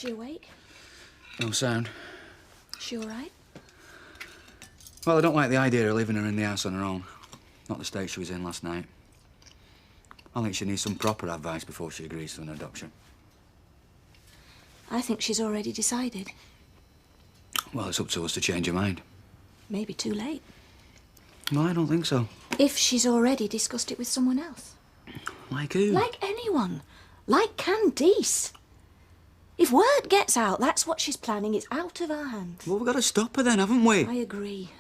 she awake? No sound. She all right? Well, I don't like the idea of leaving her in the house on her own. Not the state she was in last night. I think she needs some proper advice before she agrees to an adoption. I think she's already decided. Well, it's up to us to change her mind. Maybe too late. No, I don't think so. If she's already discussed it with someone else. Like who? Like anyone. Like Candice. If word gets out, that's what she's planning. It's out of our hands. Well, we've got to stop her then, haven't we? I agree.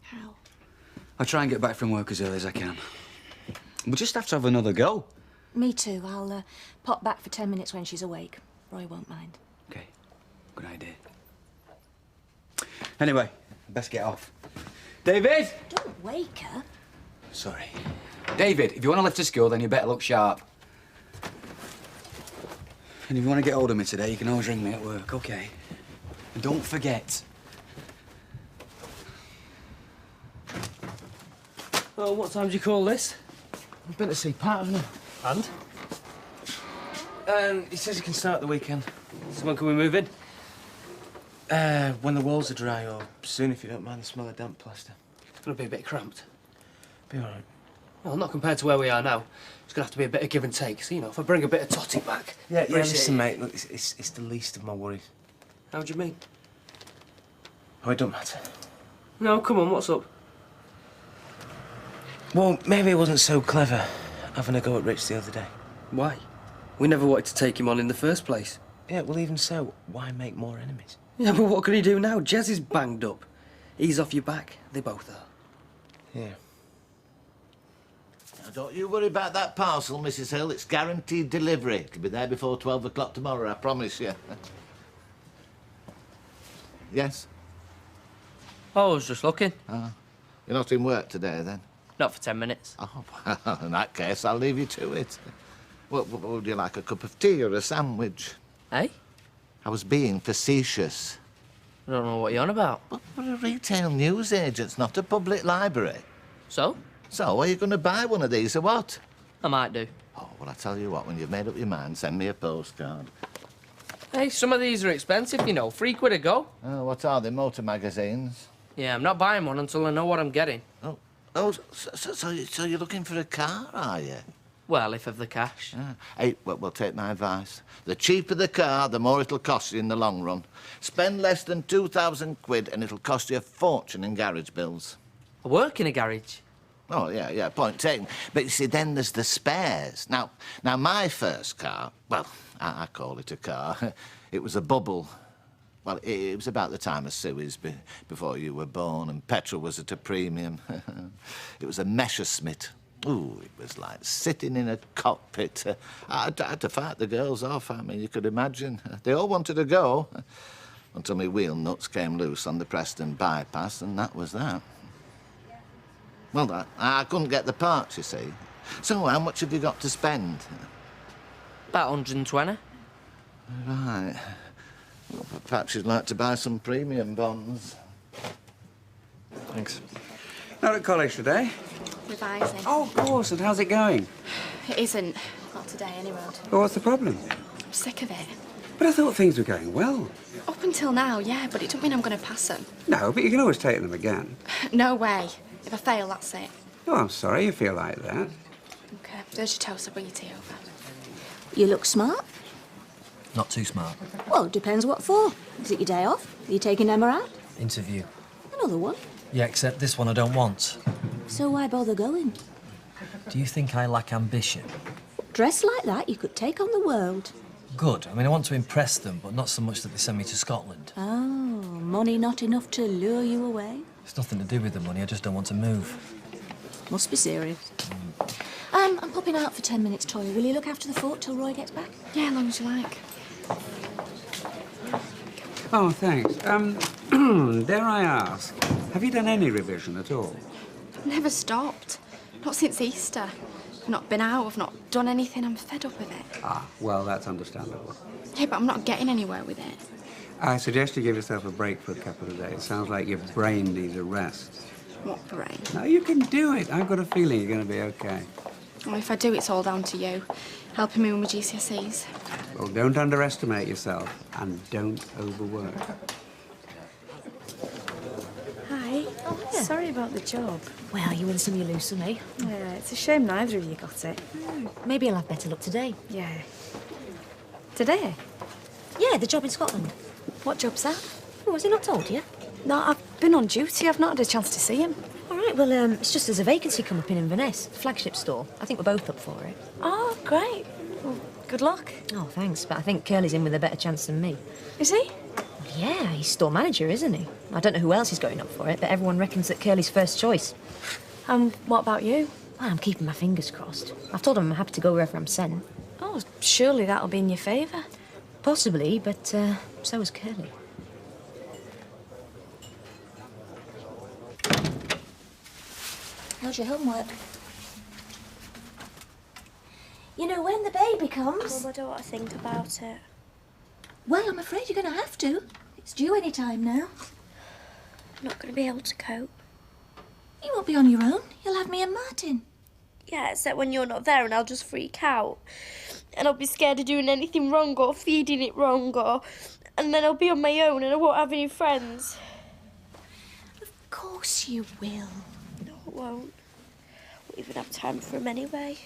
How? I'll try and get back from work as early as I can. We'll just have to have another go. Me too. I'll pop back for 10 minutes when she's awake. Roy won't mind. OK. Good idea. Anyway, best get off. David! Don't wake her. Sorry. David, if you want to lift to school, then you better look sharp. And if you want to get hold of me today, you can always ring me at work, OK? And don't forget. Oh, what time do you call this? I've been to see Pat, haven't I? And? He says he can start the weekend. So when can we move in? When the walls are dry, or soon if you don't mind the smell of damp plaster. It's going to be a bit cramped. Be all right. Well, not compared to where we are now. It's going to have to be a bit of give and take. So, you know, if I bring a bit of totty back... Yeah, listen, mate, look, it's the least of my worries. How do you mean? Oh, it don't matter. No, come on, what's up? Well, maybe it wasn't so clever having a go at Rich the other day. Why? We never wanted to take him on in the first place. Yeah, well, even so, why make more enemies? Yeah, but what can he do now? Jez is banged up. He's off your back. They both are. Yeah. Now, don't you worry about that parcel, Mrs. Hill. It's guaranteed delivery. It'll be there before 12 o'clock tomorrow, I promise you. Yes? Oh, I was just looking. You're not in work today, then? Not for 10 minutes. Oh, well, in that case, I'll leave you to it. Well, would you like a cup of tea or a sandwich? Eh? I was being facetious. I don't know what you're on about. But we're a retail newsagent, not a public library. So? So, are you going to buy one of these or what? I might do. Oh, well, I tell you what, when you've made up your mind, send me a postcard. Hey, some of these are expensive, you know. £3 a go. Oh, what are they, motor magazines? Yeah, I'm not buying one until I know what I'm getting. So you're looking for a car, are you? Well, if of the cash. Hey, well, take my advice. The cheaper the car, the more it'll cost you in the long run. Spend less than £2,000 and it'll cost you a fortune in garage bills. I work in a garage. Oh, yeah, point taken. But you see, then there's the spares. Now, my first car, well, I call it a car. It was a bubble. Well, it was about the time of Suez, before you were born, and petrol was at a premium. It was a Messerschmitt. Ooh, it was like sitting in a cockpit. I had to fight the girls off. I mean, you could imagine. They all wanted to go, until my wheel nuts came loose on the Preston bypass, and that was that. Well, I couldn't get the parts, you see. So how much have you got to spend? About 120. Right. Well, perhaps you'd like to buy some premium bonds. Thanks. Not at college today? Revising. Oh, of course. And how's it going? It isn't. Not today, anyway. Well, what's the problem? I'm sick of it. But I thought things were going well. Up until now, yeah, but it doesn't mean I'm going to pass them. No, but you can always take them again. No way. If I fail, that's it. Oh, I'm sorry you feel like that. OK. There's your toast. I'll bring your tea over. You look smart. Not too smart. Well, depends what for. Is it your day off? Are you taking Emma out? Interview. Another one? Yeah, except this one I don't want. So why bother going? Do you think I lack ambition? Dressed like that, you could take on the world. Good. I mean, I want to impress them, but not so much that they send me to Scotland. Oh, money not enough to lure you away? It's nothing to do with the money, I just don't want to move. Must be serious. I'm popping out for 10 minutes, Toy. Will you look after the fort till Roy gets back? Yeah, as long as you like. Oh, thanks. Dare I ask, have you done any revision at all? Never stopped. Not since Easter. I've not been out, I've not done anything. I'm fed up with it. Ah, well, that's understandable. Yeah, but I'm not getting anywhere with it. I suggest you give yourself a break for a couple of days. Sounds like your brain needs a rest. What brain? No, you can do it. I've got a feeling you're going to be okay. Well, if I do, it's all down to you. Helping me with my GCSEs. Well, don't underestimate yourself and don't overwork. Hi. Oh, yeah. Sorry about the job. Well, you win some, you lose some, eh? Yeah, it's a shame neither of you got it. Maybe I'll have better luck today. Yeah. Today? Yeah, the job in Scotland. What job's that? Oh, has he not told you? No, I've been on duty. I've not had a chance to see him. All right, well, it's just there's a vacancy come up in Inverness, flagship store. I think we're both up for it. Oh, great. Well, good luck. Oh, thanks, but I think Curly's in with a better chance than me. Is he? Yeah, he's store manager, isn't he? I don't know who else is going up for it, but everyone reckons that Curly's first choice. What about you? Well, I'm keeping my fingers crossed. I've told him I'm happy to go wherever I'm sent. Oh, surely that'll be in your favour. Possibly, but so is Curly. How's your homework? You know, when the baby comes... Mum, I don't want to think about it. Well, I'm afraid you're going to have to. It's due any time now. I'm not going to be able to cope. You won't be on your own. You'll have me and Martin. Yeah, except when you're not there and I'll just freak out. And I'll be scared of doing anything wrong or feeding it wrong and then I'll be on my own and I won't have any friends. Of course you will. No, I won't. Won't even have time for him anyway.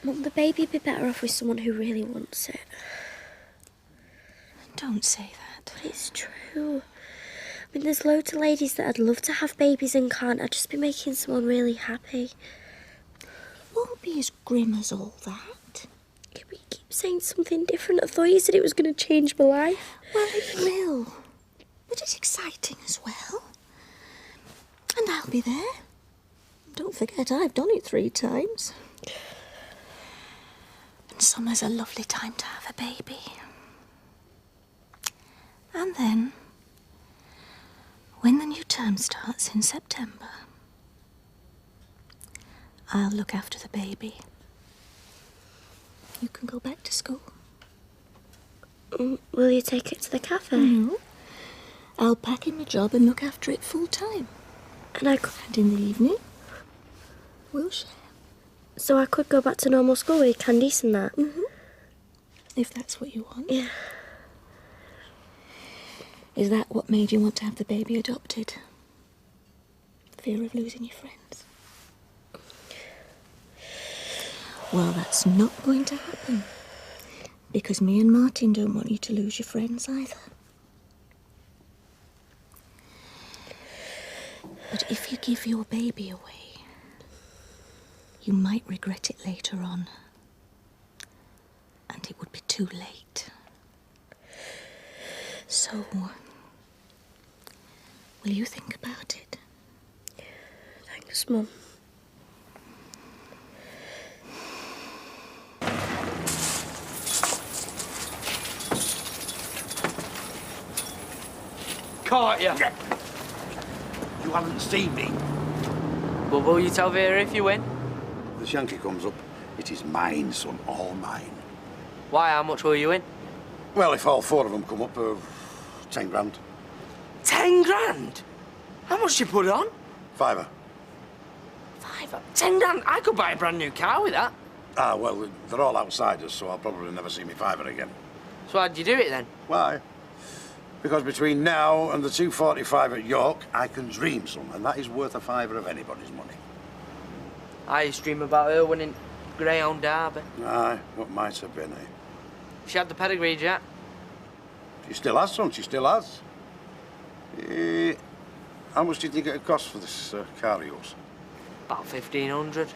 Mum, the baby'd be better off with someone who really wants it. Don't say that. But it's true. I mean, there's loads of ladies that I'd love to have babies and can't. I'd just be making someone really happy. It won't be as grim as all that. Yeah, but you keep saying something different. I thought you said it was going to change my life. Well, it will. But it's exciting as well. And I'll be there. Don't forget, I've done it 3 times. And summer's a lovely time to have a baby. And then, when the new term starts in September, I'll look after the baby. You can go back to school. Will you take it to the cafe? No. I'll pack in my job and look after it full time. And And in the evening, we'll share. So I could go back to normal school with Candice and that? Mm-hmm. If that's what you want. Yeah. Is that what made you want to have the baby adopted? Fear of losing your friends? Well, that's not going to happen. Because me and Martin don't want you to lose your friends either. But if you give your baby away, you might regret it later on. And it would be too late. So, will you think about it? Thanks, Mum. Caught ya! You haven't seen me. But will you tell Vera if you win? The shanky comes up. It is mine, son, all mine. Why, how much will you win? Well, if all 4 of them come up, 10 grand. 10 grand? How much you put on? £5. 10 grand? I could buy a brand new car with that. Ah, well, they're all outsiders, so I'll probably never see me £5 again. So how'd you do it then? Why? Because between now and the 2:45 at York, I can dream some, and that is worth a £5 of anybody's money. I used to dream about her winning Greyhound Derby. Aye, what might have been, eh? She had the pedigree, Jack. She still has, son, she still has. How much do you think it'd cost for this car of yours? About 1,500.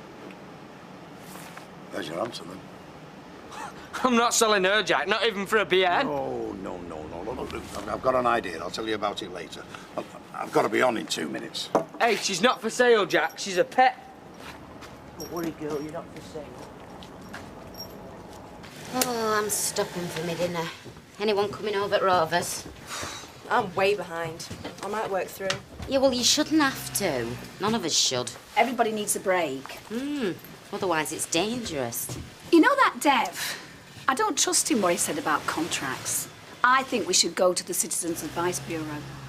There's your answer, then. I'm not selling her, Jack, not even for a BN. Oh, no. Look, I've got an idea. I'll tell you about it later. I've got to be on in 2 minutes. Hey, she's not for sale, Jack. She's a pet. Don't worry, girl, you're not for sale. Oh, I'm stopping for me dinner. Anyone coming over at Rovers? I'm way behind. I might work through. Yeah, well, you shouldn't have to. None of us should. Everybody needs a break. Otherwise, it's dangerous. You know that Dev? I don't trust him what he said about contracts. I think we should go to the Citizens Advice Bureau.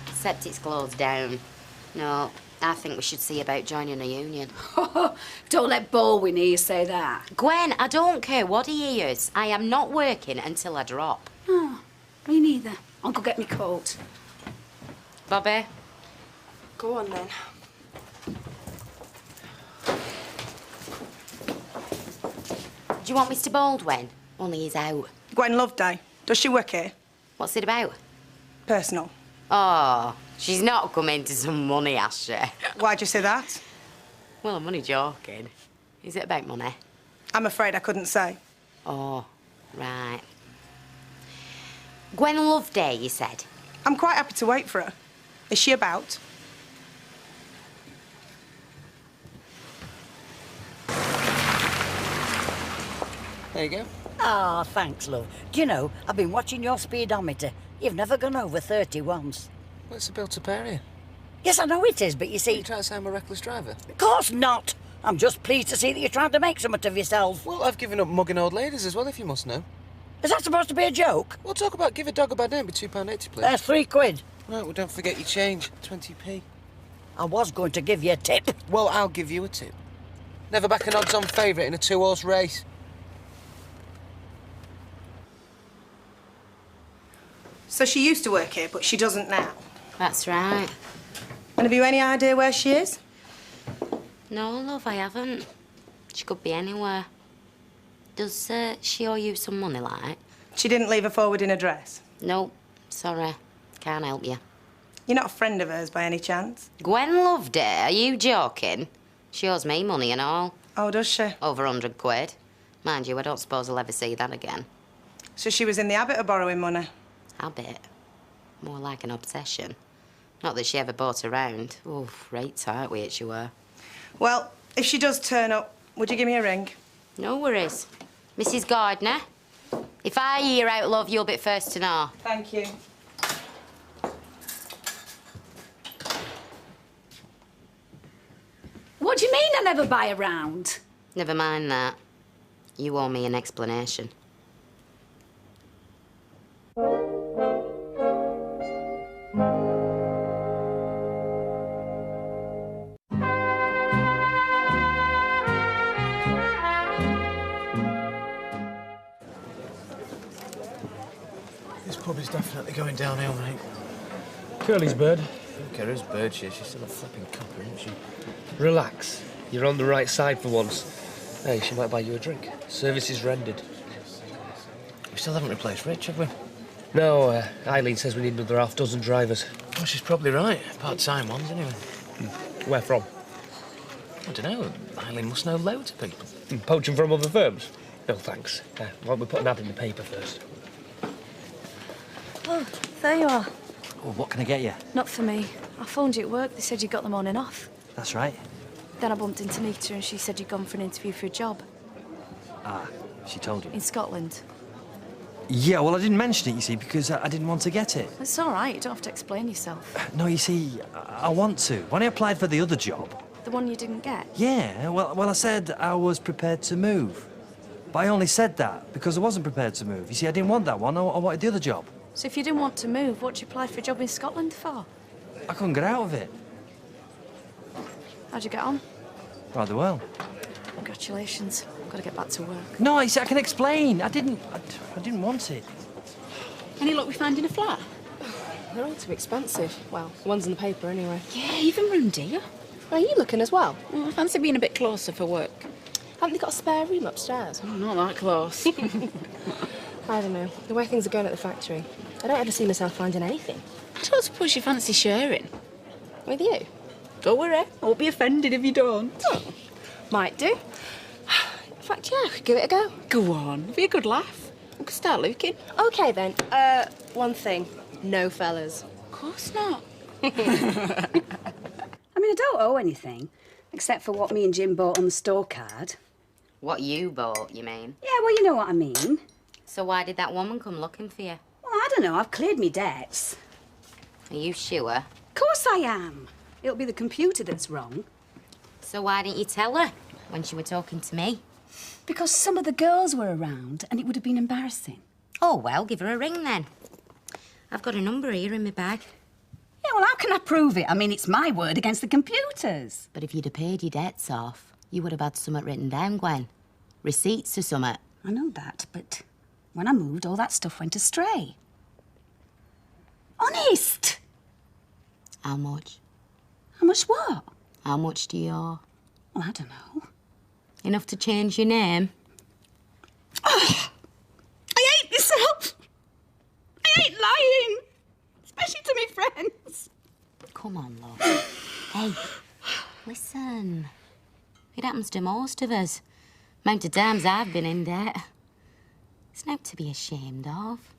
Except it's closed down. No, I think we should see about joining a union. Don't let Baldwin hear you say that. Gwen, I don't care what he hears. I am not working until I drop. Oh, me neither. I'll go get me coat. Bobby? Go on, then. Do you want Mr. Baldwin? Only he's out. Gwen Loveday. Does she work here? What's it about? Personal. Oh, she's not come into some money, has she? Why'd you say that? Well, I'm only joking. Is it about money? I'm afraid I couldn't say. Oh, right. Gwen Loveday, you said? I'm quite happy to wait for her. Is she about? There you go. Ah, thanks, love. Do you know, I've been watching your speedometer. You've never gone over 30 once. Well, it's a bill to pay you. Yes, I know it is, but you see... You trying to say I'm a reckless driver? Of course not. I'm just pleased to see that you're trying to make something of yourself. Well, I've given up mugging old ladies as well, if you must know. Is that supposed to be a joke? Well, talk about give a dog a bad name, be £2.80, please. That's £3. Right, well, don't forget your change. 20p. I was going to give you a tip. Well, I'll give you a tip. Never back an odds-on favourite in a two-horse race. So she used to work here, but she doesn't now. That's right. And have you any idea where she is? No, love, I haven't. She could be anywhere. Does she owe you some money, like? She didn't leave a forwarding address? Nope. Sorry. Can't help you. You're not a friend of hers by any chance? Gwen Loveday, are you joking? She owes me money and all. Oh, does she? Over £100. Mind you, I don't suppose I'll ever see that again. So she was in the habit of borrowing money? Habit? More like an obsession. Not that she ever bought around. Oof, right tight with it, you were. Well, if she does turn up, would you give me a ring? No worries. Mrs. Gardner, if I hear out love, you'll be first to know. Thank you. What do you mean I never buy around? Never mind that. You owe me an explanation. This pub is definitely going downhill, mate. Curly's bird. I don't care whose bird she is. She's still a flipping copper, isn't she? Relax. You're on the right side for once. Hey, she might buy you a drink. Service is rendered. We still haven't replaced Rich, have we? No, Eileen says we need another half-dozen drivers. Well, she's probably right. Part-time ones, anyway. Where from? I don't know. Eileen must know loads of people. Poaching from other firms? No, thanks. Why don't we put an ad in the paper first? Oh, there you are. Well, what can I get you? Not for me. I phoned you at work. They said you got the morning off. That's right. Then I bumped into Nita and she said you'd gone for an interview for a job. Ah, she told you? In Scotland. Yeah, well, I didn't mention it, you see, because I didn't want to get it. It's all right. You don't have to explain yourself. No, you see, I want to. When I applied for the other job... The one you didn't get? Yeah, well, I said I was prepared to move. But I only said that because I wasn't prepared to move. You see, I didn't want that one. I wanted the other job. So if you didn't want to move, what'd you apply for a job in Scotland for? I couldn't get out of it. How'd you get on? Rather well. Congratulations. I've got to get back to work. No, you see, I can explain. I didn't want it. Any luck with finding a flat? They're all too expensive. Well, the one's in the paper anyway. Yeah, even room, dear. Are you looking as well? Oh, I fancy being a bit closer for work. Haven't they got a spare room upstairs? Oh, not that close. I don't know. The way things are going at the factory, I don't ever see myself finding anything. I don't suppose you fancy sharing. With you? Don't worry. I won't be offended if you don't. Oh, might do. In fact, yeah, give it a go. Go on. It'll be a good laugh. We could start looking. OK, then. One thing. No fellas. Of course not. I mean, I don't owe anything, except for what me and Jim bought on the store card. What you bought, you mean? Yeah, well, you know what I mean. So why did that woman come looking for you? Well, I don't know. I've cleared me debts. Are you sure? Of course I am. It'll be the computer that's wrong. So why didn't you tell her when she were talking to me? Because some of the girls were around and it would have been embarrassing. Oh, well, give her a ring then. I've got a number here in my bag. Yeah, well, how can I prove it? I mean, it's my word against the computers. But if you'd have paid your debts off, you would have had something written down, Gwen. Receipts or something. I know that, but when I moved, all that stuff went astray. Honest! How much? How much what? How much do you owe? Well, I don't know. Enough to change your name? Oh, I hate myself. I hate lying. Especially to me friends. Come on, love. Hey, listen. It happens to most of us. Amount of times I've been in debt. It's not to be ashamed of.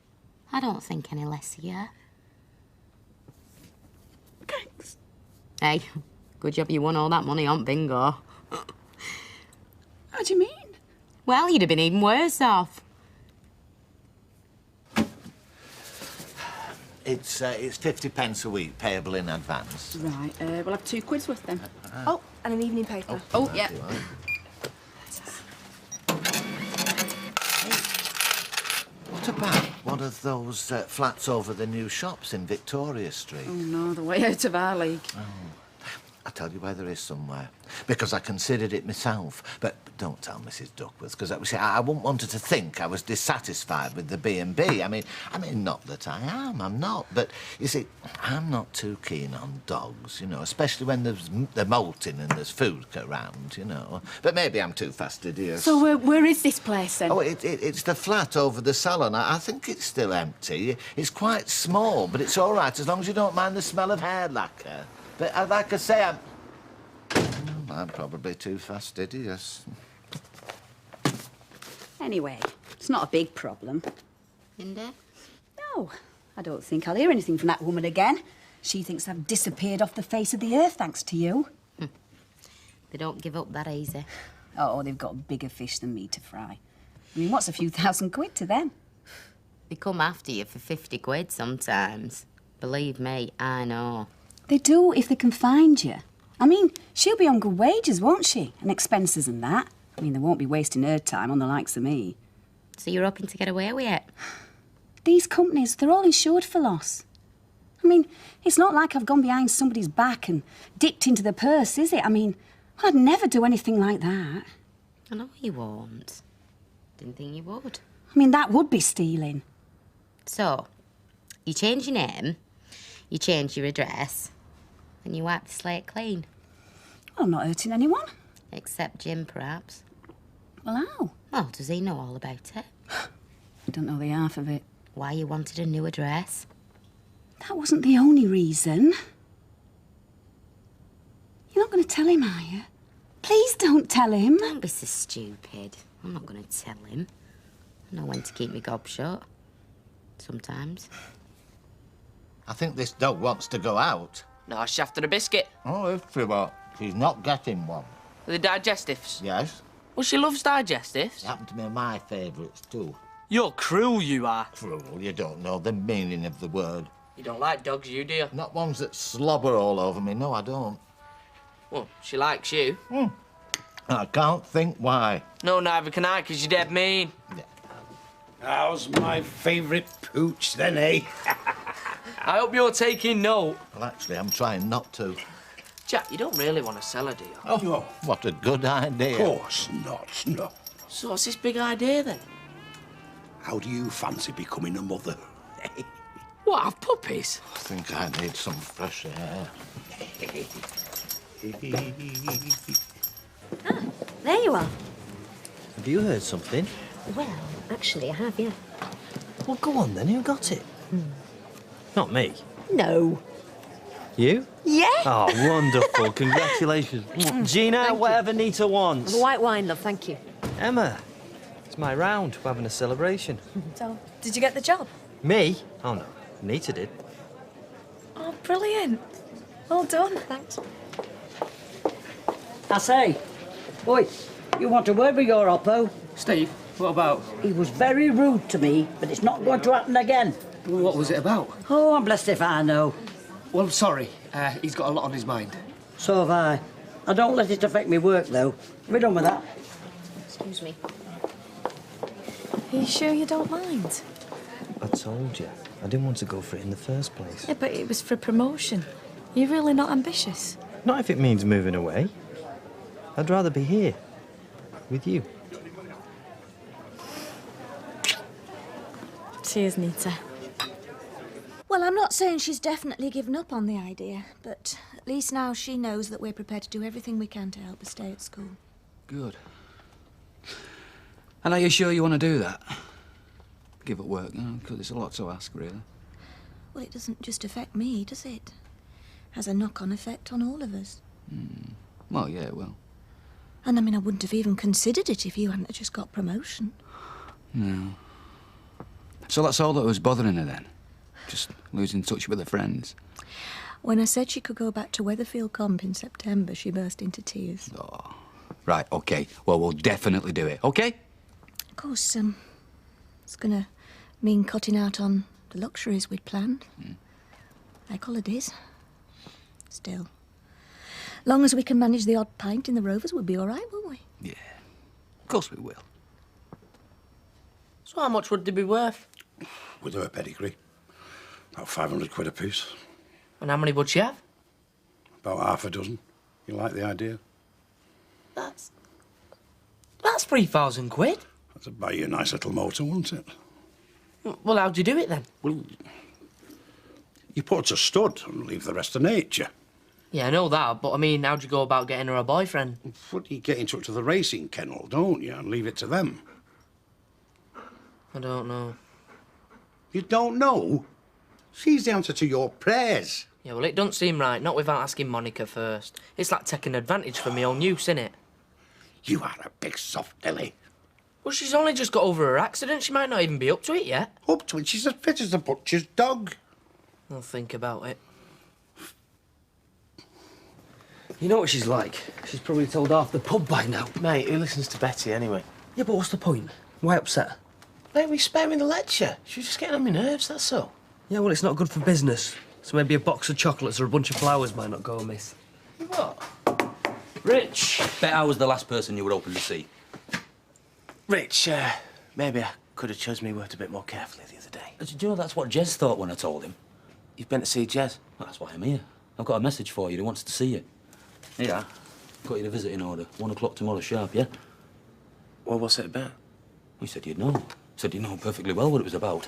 I don't think any less of you. Thanks. Hey, good job you won all that money on bingo. How do you mean? Well, you'd have been even worse off. It's 50 pence a week, payable in advance. Right, we'll have 2 quid's worth then. Oh, and an evening paper. Oh, yeah. What about one of those flats over the new shops in Victoria Street? Oh, no, the way out of our league. Oh. I'll tell you where there is somewhere, because I considered it myself. But don't tell Mrs. Duckworth, because I wouldn't want her to think I was dissatisfied with the B&B. I mean, not that I am, I'm not. But, you see, I'm not too keen on dogs, you know, especially when they're molting and there's food around, you know. But maybe I'm too fastidious. So where is this place, then? Oh, it's the flat over the salon. I think it's still empty. It's quite small, but it's all right as long as you don't mind the smell of hair lacquer. But like I say, I'm probably too fastidious. Anyway, it's not a big problem. Linda? No, I don't think I'll hear anything from that woman again. She thinks I've disappeared off the face of the earth thanks to you. They don't give up that easy. Oh, they've got bigger fish than me to fry. I mean, what's a few £1,000 to them? They come after you for 50 quid sometimes. Believe me, I know. They do if they can find you. I mean, she'll be on good wages, won't she? And expenses and that. I mean, they won't be wasting her time on the likes of me. So you're hoping to get away with it? These companies, they're all insured for loss. I mean, it's not like I've gone behind somebody's back and dipped into the purse, is it? I mean, I'd never do anything like that. I know you won't. Didn't think you would. I mean, that would be stealing. So, you change your name, you change your address, and you wipe the slate clean. Well, I'm not hurting anyone. Except Jim, perhaps. Well, how? Well, does he know all about it? I don't know the half of it. Why you wanted a new address? That wasn't the only reason. You're not going to tell him, are you? Please don't tell him. Don't be so stupid. I'm not going to tell him. I know when to keep my gob shut. Sometimes. I think this dog wants to go out. No, she's after a biscuit. Oh, if she what? She's not getting one. The digestives? Yes. Well, she loves digestives. They happen to be my favourites, too. You're cruel, you are. Cruel? You don't know the meaning of the word. You don't like dogs, you do? Not ones that slobber all over me. No, I don't. Well, she likes you. I can't think why. No, neither can I, 'cause you're dead mean. Yeah. How's my favourite pooch, then, eh? I hope you're taking note. Well, actually, I'm trying not to. Jack, you don't really want to sell her, do you? Oh, no. What a good idea. Of course not, no. So what's this big idea, then? How do you fancy becoming a mother? What, have puppies? I think I need some fresh air. There you are. Have you heard something? Well, actually, I have, yeah. Well, go on then. Who got it? Not me. No. You? Yeah. Oh, wonderful. Congratulations. Gina, whatever Nita wants. White wine, love, thank you. Emma, it's my round. We're having a celebration. So, did you get the job? Me? Oh, no. Nita did. Oh, brilliant. Well done. Thanks. I say, oi, you want a word with your Oppo? Steve, what about? He was very rude to me, but it's not going to happen again. What was it about? Oh, I'm blessed if I know. Well, I'm sorry. He's got a lot on his mind. So have I. I don't let it affect me work, though. We're done with that. Excuse me. Are you sure you don't mind? I'd told you. I didn't want to go for it in the first place. Yeah, but it was for promotion. You're really not ambitious? Not if it means moving away. I'd rather be here, with you. Cheers, Nita. Well, I'm not saying she's definitely given up on the idea, but at least now she knows that we're prepared to do everything we can to help her stay at school. Good. And are you sure you want to do that? Give up work, because it's a lot to ask, really. Well, it doesn't just affect me, does it? Has a knock-on effect on all of us. Well, yeah, it will. And I mean, I wouldn't have even considered it if you hadn't just got promotion. No. So that's all that was bothering her then? Just losing touch with her friends? When I said she could go back to Weatherfield Comp in September, she burst into tears. Oh. Right, OK. Well, we'll definitely do it, OK? Of course, it's gonna mean cutting out on the luxuries we'd planned. Like holidays. Still. Long as we can manage the odd pint in the Rovers, we'll be all right, won't we? Yeah. Of course we will. So how much would they be worth? With her pedigree. About 500 quid apiece. And how many would she have? About half a dozen. You like the idea? That's 3,000 quid. That'd buy you a nice little motor, wouldn't it? Well, how'd you do it then? Well, you put a stud and leave the rest to nature. Yeah, I know that, but I mean, how'd you go about getting her a boyfriend? What, you get in touch with the racing kennel, don't you, and leave it to them? I don't know. You don't know? She's the answer to your prayers. Yeah, well, it don't seem right, not without asking Monica first. It's like taking advantage for my own use, innit? You are a big soft Lily. Well, she's only just got over her accident. She might not even be up to it yet. Up to it? She's as fit as a butcher's dog. I'll think about it. You know what she's like? She's probably told half the pub by now. Mate, who listens to Betty anyway? Yeah, but what's the point? Why upset? Mate, we spare me the lecture. She was just getting on my nerves, that's all. Yeah, well, it's not good for business. So maybe a box of chocolates or a bunch of flowers might not go amiss. What? Rich! Bet I was the last person you were hoping to see. Rich, maybe I could have chosen my word a bit more carefully the other day. Do you know that's what Jez thought when I told him? You've been to see Jez? Well, that's why I'm here. I've got a message for you. He wants to see you. Yeah. Got you the visiting order. 1 o'clock tomorrow sharp, yeah? Well, what's it about? He said you'd know. Said you know perfectly well what it was about.